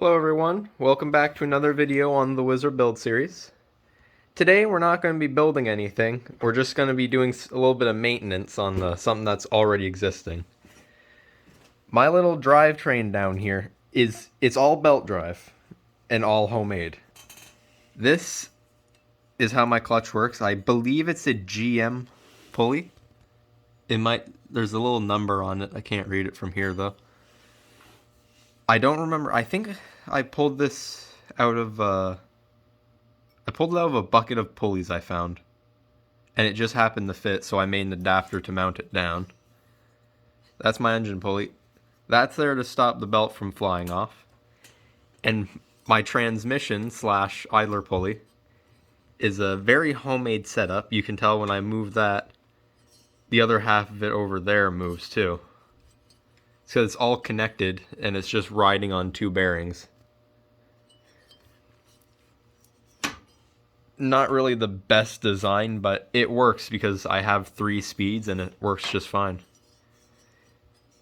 Hello everyone, welcome back to another video on the Whizzer build series. Today we're not going to be building anything, we're just going to be doing a little bit of maintenance on something that's already existing. My little drivetrain down here it's all belt drive and all homemade. This is how my clutch works. I believe it's a GM pulley. There's a little number on it, I can't read it from here though. I don't remember. I think I pulled this out of I pulled it out of a bucket of pulleys I found, and it just happened to fit, so I made an adapter to mount it down. That's my engine pulley. That's there to stop the belt from flying off. And my transmission / idler pulley is a very homemade setup. You can tell when I move that, the other half of it over there moves too. So it's all connected and it's just riding on two bearings. Not really the best design, but it works because I have 3 speeds and it works just fine.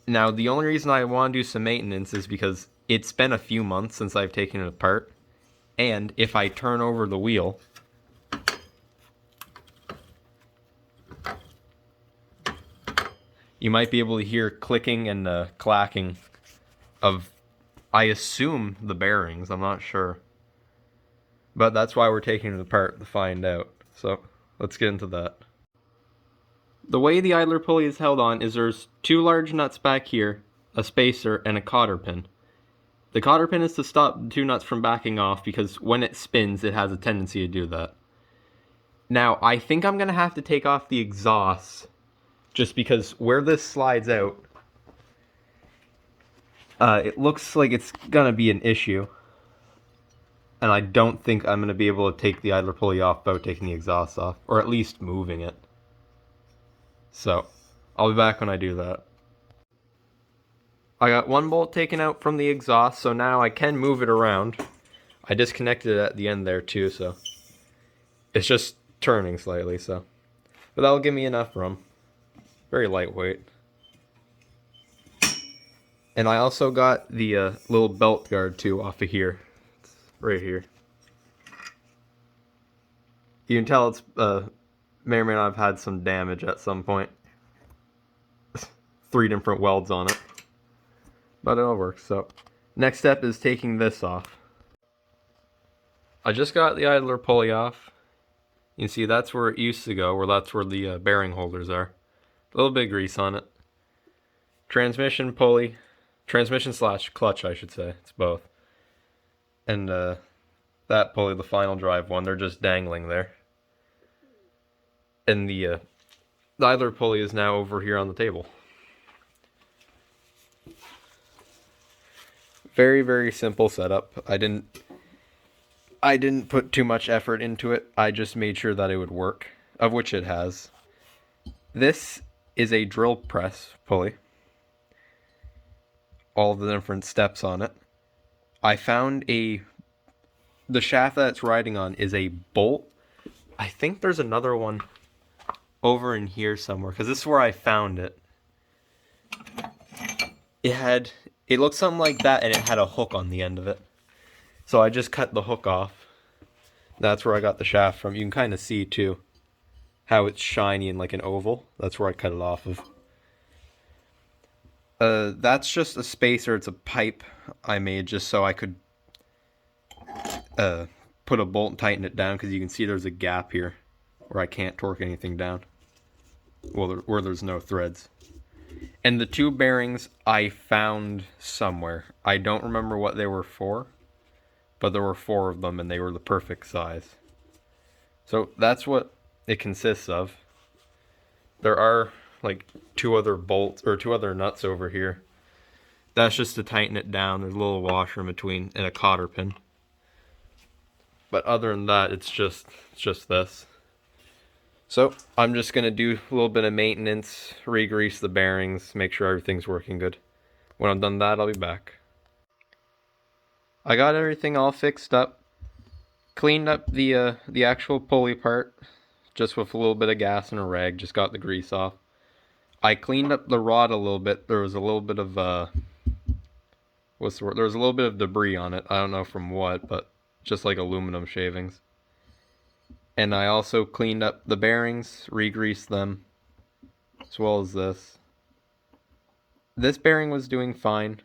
Now the only reason I want to do some maintenance is because it's been a few months since I've taken it apart, and if I turn over the wheel, you might be able to hear clicking and clacking of, I assume, the bearings. I'm not sure. But that's why we're taking it apart, to find out. So, let's get into that. The way the idler pulley is held on is there's 2 large nuts back here, a spacer, and a cotter pin. The cotter pin is to stop the 2 nuts from backing off because when it spins, it has a tendency to do that. Now, I think I'm going to have to take off the exhaust just because where this slides out, it looks like it's going to be an issue. And I don't think I'm going to be able to take the idler pulley off without taking the exhaust off, or at least moving it. So, I'll be back when I do that. I got 1 bolt taken out from the exhaust, so now I can move it around. I disconnected it at the end there too, so it's just turning slightly, so. But that'll give me enough room. Very lightweight. And I also got the little belt guard too off of here. It's right here. You can tell it's may or may not have had some damage at some point. 3 different welds on it. But it'll work, so. Next step is taking this off. I just got the idler pulley off. You can see that's where it used to go, that's where the bearing holders are. A little bit of grease on it. Transmission pulley. Transmission / clutch, I should say. It's both. And that pulley, the final drive one, they're just dangling there. And the idler pulley is now over here on the table. Very, very simple setup. I didn't put too much effort into it. I just made sure that it would work, of which it has. This is a drill press pulley. All the different steps on it. I found the shaft that it's riding on is a bolt. I think there's another one over in here somewhere, because this is where I found it. It looked something like that, and it had a hook on the end of it. So I just cut the hook off. That's where I got the shaft from. You can kind of see too how it's shiny and like an oval. That's where I cut it off of. That's just a spacer. It's a pipe I made just so I could put a bolt and tighten it down, because you can see there's a gap here where I can't torque anything down. Well, where there's no threads. And the 2 bearings I found somewhere. I don't remember what they were for, but there were 4 of them and they were the perfect size. So that's what it consists of. There are like 2 other bolts or 2 other nuts over here. That's just to tighten it down. There's a little washer in between and a cotter pin. But other than that, it's just this. So I'm just going to do a little bit of maintenance, re-grease the bearings, make sure everything's working good. When I'm done that, I'll be back. I got everything all fixed up. Cleaned up the actual pulley part, just with a little bit of gas and a rag, just got the grease off. I cleaned up the rod a little bit. There was a little bit of There was a little bit of debris on it. I don't know from what, but just like aluminum shavings. And I also cleaned up the bearings, re-greased them, as well as this. This bearing was doing fine.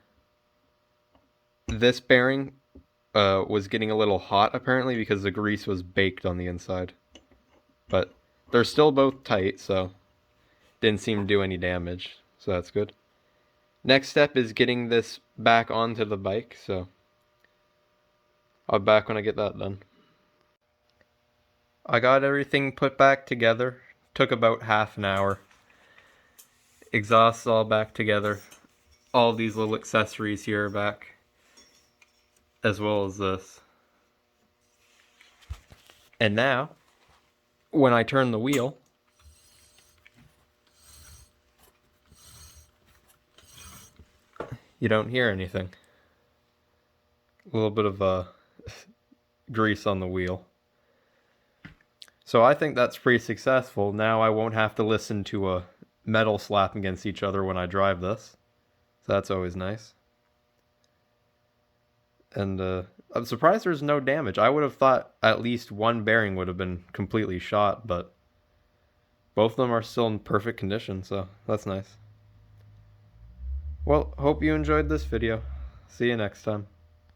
This bearing was getting a little hot apparently because the grease was baked on the inside. But they're still both tight, so didn't seem to do any damage, so that's good. Next step is getting this back onto the bike, so I'll be back when I get that done. I got everything put back together. Took about half an hour. Exhaust's all back together. All these little accessories here are back, as well as this. And now, when I turn the wheel, you don't hear anything. A little bit of grease on the wheel. So I think that's pretty successful. Now I won't have to listen to a metal slapping against each other when I drive this. So that's always nice. And I'm surprised there's no damage. I would have thought at least one bearing would have been completely shot, but both of them are still in perfect condition, so that's nice. Well, hope you enjoyed this video. See you next time.